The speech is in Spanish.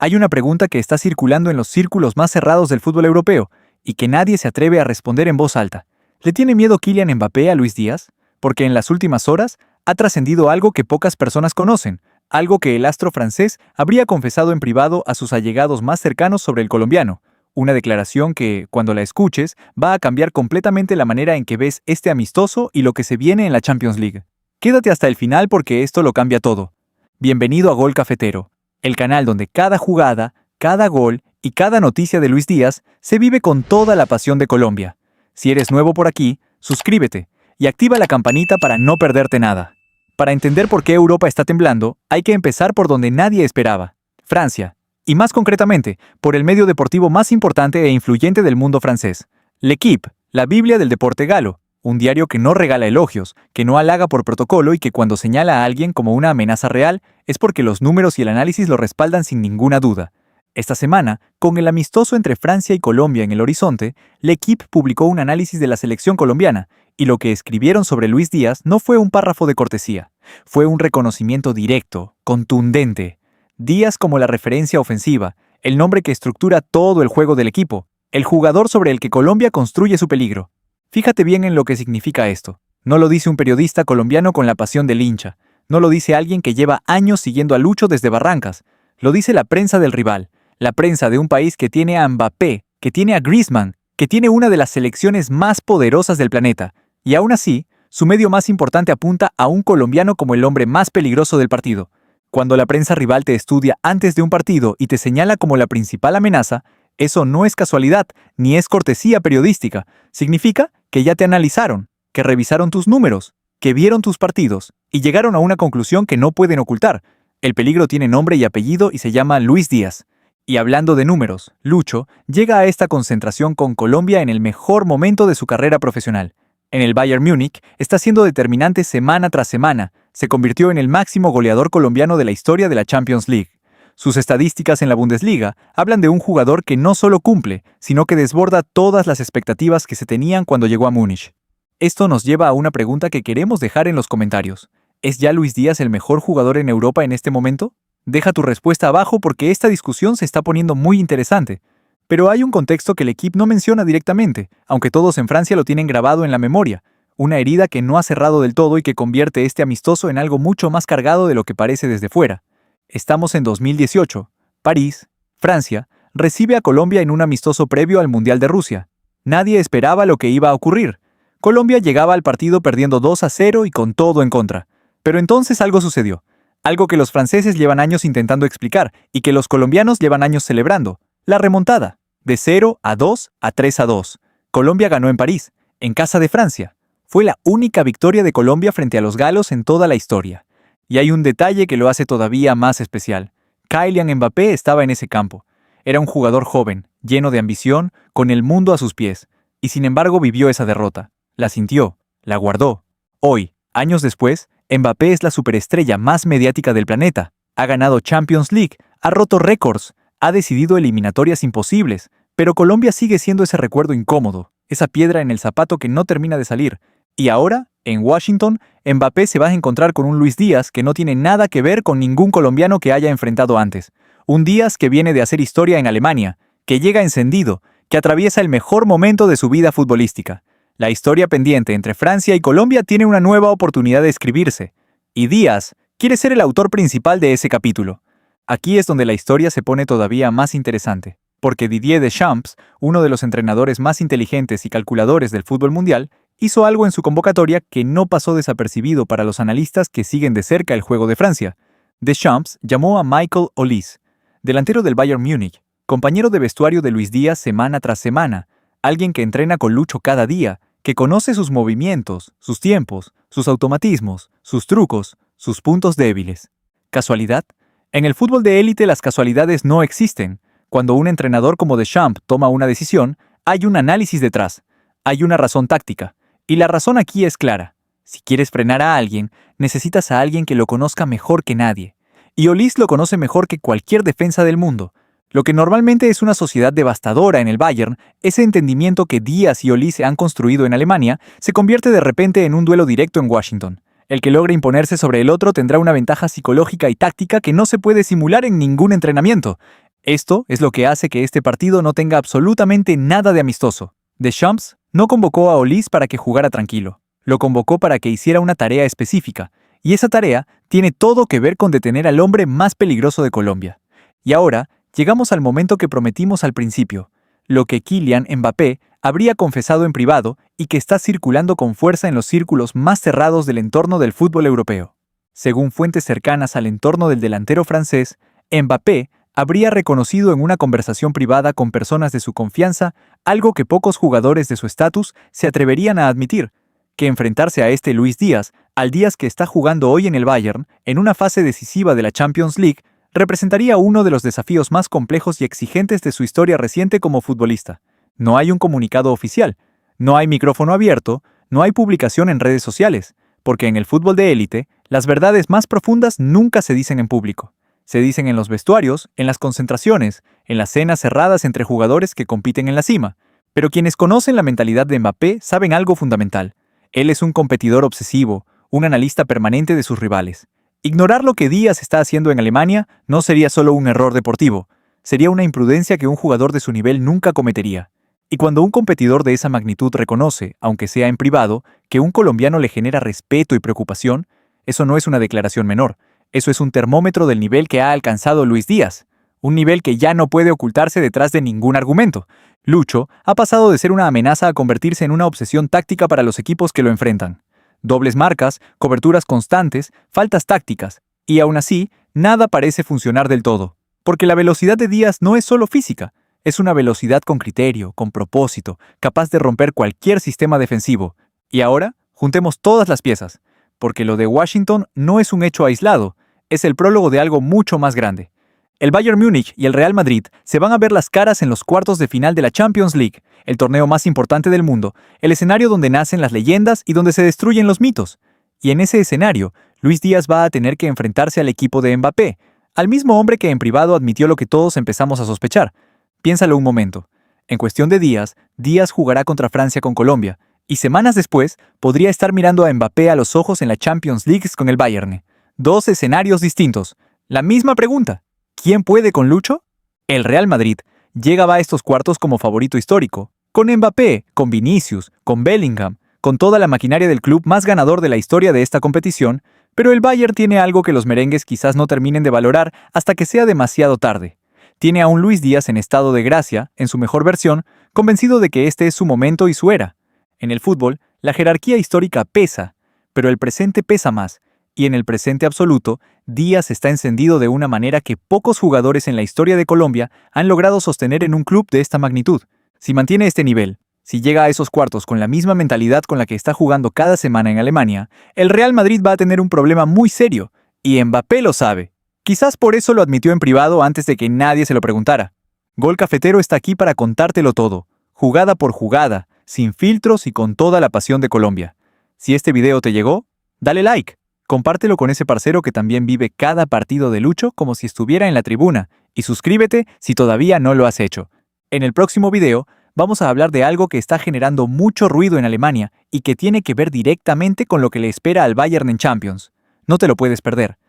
Hay una pregunta que está circulando en los círculos más cerrados del fútbol europeo y que nadie se atreve a responder en voz alta. ¿Le tiene miedo Kylian Mbappé a Luis Díaz? Porque en las últimas horas ha trascendido algo que pocas personas conocen, algo que el astro francés habría confesado en privado a sus allegados más cercanos sobre el colombiano. Una declaración que, cuando la escuches, va a cambiar completamente la manera en que ves este amistoso y lo que se viene en la Champions League. Quédate hasta el final porque esto lo cambia todo. Bienvenido a Gol Cafetero, el canal donde cada jugada, cada gol y cada noticia de Luis Díaz se vive con toda la pasión de Colombia. Si eres nuevo por aquí, suscríbete y activa la campanita para no perderte nada. Para entender por qué Europa está temblando, hay que empezar por donde nadie esperaba, Francia, y más concretamente, por el medio deportivo más importante e influyente del mundo francés, L'Équipe, la Biblia del deporte galo, un diario que no regala elogios, que no halaga por protocolo y que cuando señala a alguien como una amenaza real, es porque los números y el análisis lo respaldan sin ninguna duda. Esta semana, con el amistoso entre Francia y Colombia en el horizonte, L'Équipe publicó un análisis de la selección colombiana, y lo que escribieron sobre Luis Díaz no fue un párrafo de cortesía, fue un reconocimiento directo, contundente. Díaz como la referencia ofensiva, el nombre que estructura todo el juego del equipo, el jugador sobre el que Colombia construye su peligro. Fíjate bien en lo que significa esto. No lo dice un periodista colombiano con la pasión del hincha, no lo dice alguien que lleva años siguiendo a Lucho desde Barrancas, lo dice la prensa del rival, la prensa de un país que tiene a Mbappé, que tiene a Griezmann, que tiene una de las selecciones más poderosas del planeta, y aún así, su medio más importante apunta a un colombiano como el hombre más peligroso del partido. Cuando la prensa rival te estudia antes de un partido y te señala como la principal amenaza, eso no es casualidad, ni es cortesía periodística. Significa que ya te analizaron, que revisaron tus números, que vieron tus partidos y llegaron a una conclusión que no pueden ocultar. El peligro tiene nombre y apellido y se llama Luis Díaz. Y hablando de números, Lucho llega a esta concentración con Colombia en el mejor momento de su carrera profesional. En el Bayern Múnich está siendo determinante semana tras semana, se convirtió en el máximo goleador colombiano de la historia de la Champions League. Sus estadísticas en la Bundesliga hablan de un jugador que no solo cumple, sino que desborda todas las expectativas que se tenían cuando llegó a Múnich. Esto nos lleva a una pregunta que queremos dejar en los comentarios. ¿Es ya Luis Díaz el mejor jugador en Europa en este momento? Deja tu respuesta abajo porque esta discusión se está poniendo muy interesante. Pero hay un contexto que el equipo no menciona directamente, aunque todos en Francia lo tienen grabado en la memoria. Una herida que no ha cerrado del todo y que convierte este amistoso en algo mucho más cargado de lo que parece desde fuera. Estamos en 2018. París, Francia, recibe a Colombia en un amistoso previo al Mundial de Rusia. Nadie esperaba lo que iba a ocurrir. Colombia llegaba al partido perdiendo 2-0 y con todo en contra. Pero entonces algo sucedió. Algo que los franceses llevan años intentando explicar y que los colombianos llevan años celebrando. La remontada. De 0-2 a 3-2. Colombia ganó en París, en casa de Francia. Fue la única victoria de Colombia frente a los galos en toda la historia. Y hay un detalle que lo hace todavía más especial. Kylian Mbappé estaba en ese campo. Era un jugador joven, lleno de ambición, con el mundo a sus pies. Y sin embargo vivió esa derrota. La sintió, la guardó. Hoy, años después, Mbappé es la superestrella más mediática del planeta. Ha ganado Champions League, ha roto récords, ha decidido eliminatorias imposibles, pero Colombia sigue siendo ese recuerdo incómodo, esa piedra en el zapato que no termina de salir. Y ahora, en Washington, Mbappé se va a encontrar con un Luis Díaz que no tiene nada que ver con ningún colombiano que haya enfrentado antes. Un Díaz que viene de hacer historia en Alemania, que llega encendido, que atraviesa el mejor momento de su vida futbolística. La historia pendiente entre Francia y Colombia tiene una nueva oportunidad de escribirse. Y Díaz quiere ser el autor principal de ese capítulo. Aquí es donde la historia se pone todavía más interesante, porque Didier Deschamps, uno de los entrenadores más inteligentes y calculadores del fútbol mundial, hizo algo en su convocatoria que no pasó desapercibido para los analistas que siguen de cerca el juego de Francia. Deschamps llamó a Michael Olise, delantero del Bayern Múnich, compañero de vestuario de Luis Díaz semana tras semana, alguien que entrena con Lucho cada día, que conoce sus movimientos, sus tiempos, sus automatismos, sus trucos, sus puntos débiles. ¿Casualidad? En el fútbol de élite las casualidades no existen. Cuando un entrenador como Deschamps toma una decisión, hay un análisis detrás, hay una razón táctica. Y la razón aquí es clara. Si quieres frenar a alguien, necesitas a alguien que lo conozca mejor que nadie. Y Olise lo conoce mejor que cualquier defensa del mundo. Lo que normalmente es una sociedad devastadora en el Bayern, ese entendimiento que Díaz y Olise han construido en Alemania, se convierte de repente en un duelo directo en Washington. El que logre imponerse sobre el otro tendrá una ventaja psicológica y táctica que no se puede simular en ningún entrenamiento. Esto es lo que hace que este partido no tenga absolutamente nada de amistoso. Deschamps no convocó a Olise para que jugara tranquilo. Lo convocó para que hiciera una tarea específica, y esa tarea tiene todo que ver con detener al hombre más peligroso de Colombia. Y ahora, llegamos al momento que prometimos al principio, lo que Kylian Mbappé habría confesado en privado y que está circulando con fuerza en los círculos más cerrados del entorno del fútbol europeo. Según fuentes cercanas al entorno del delantero francés, Mbappé habría reconocido en una conversación privada con personas de su confianza algo que pocos jugadores de su estatus se atreverían a admitir, que enfrentarse a este Luis Díaz, al Díaz que está jugando hoy en el Bayern, en una fase decisiva de la Champions League, representaría uno de los desafíos más complejos y exigentes de su historia reciente como futbolista. No hay un comunicado oficial, no hay micrófono abierto, no hay publicación en redes sociales, porque en el fútbol de élite, las verdades más profundas nunca se dicen en público. Se dicen en los vestuarios, en las concentraciones, en las cenas cerradas entre jugadores que compiten en la cima. Pero quienes conocen la mentalidad de Mbappé saben algo fundamental. Él es un competidor obsesivo, un analista permanente de sus rivales. Ignorar lo que Díaz está haciendo en Alemania no sería solo un error deportivo, sería una imprudencia que un jugador de su nivel nunca cometería. Y cuando un competidor de esa magnitud reconoce, aunque sea en privado, que un colombiano le genera respeto y preocupación, eso no es una declaración menor, eso es un termómetro del nivel que ha alcanzado Luis Díaz, un nivel que ya no puede ocultarse detrás de ningún argumento. Lucho ha pasado de ser una amenaza a convertirse en una obsesión táctica para los equipos que lo enfrentan. Dobles marcas, coberturas constantes, faltas tácticas, y aún así, nada parece funcionar del todo. Porque la velocidad de Díaz no es solo física, es una velocidad con criterio, con propósito, capaz de romper cualquier sistema defensivo. Y ahora, juntemos todas las piezas, porque lo de Washington no es un hecho aislado, es el prólogo de algo mucho más grande. El Bayern Múnich y el Real Madrid se van a ver las caras en los cuartos de final de la Champions League, el torneo más importante del mundo, el escenario donde nacen las leyendas y donde se destruyen los mitos. Y en ese escenario, Luis Díaz va a tener que enfrentarse al equipo de Mbappé, al mismo hombre que en privado admitió lo que todos empezamos a sospechar. Piénsalo un momento. En cuestión de días, Díaz jugará contra Francia con Colombia, y semanas después podría estar mirando a Mbappé a los ojos en la Champions League con el Bayern. Dos escenarios distintos. La misma pregunta. ¿Quién puede con Lucho? El Real Madrid llega a estos cuartos como favorito histórico, con Mbappé, con Vinicius, con Bellingham, con toda la maquinaria del club más ganador de la historia de esta competición, pero el Bayern tiene algo que los merengues quizás no terminen de valorar hasta que sea demasiado tarde. Tiene a un Luis Díaz en estado de gracia, en su mejor versión, convencido de que este es su momento y su era. En el fútbol, la jerarquía histórica pesa, pero el presente pesa más, y en el presente absoluto, Díaz está encendido de una manera que pocos jugadores en la historia de Colombia han logrado sostener en un club de esta magnitud. Si mantiene este nivel, si llega a esos cuartos con la misma mentalidad con la que está jugando cada semana en Alemania, el Real Madrid va a tener un problema muy serio, y Mbappé lo sabe. Quizás por eso lo admitió en privado antes de que nadie se lo preguntara. Gol Cafetero está aquí para contártelo todo, jugada por jugada, sin filtros y con toda la pasión de Colombia. Si este video te llegó, dale like. Compártelo con ese parcero que también vive cada partido de Lucho como si estuviera en la tribuna, y suscríbete si todavía no lo has hecho. En el próximo video, vamos a hablar de algo que está generando mucho ruido en Alemania y que tiene que ver directamente con lo que le espera al Bayern en Champions. No te lo puedes perder.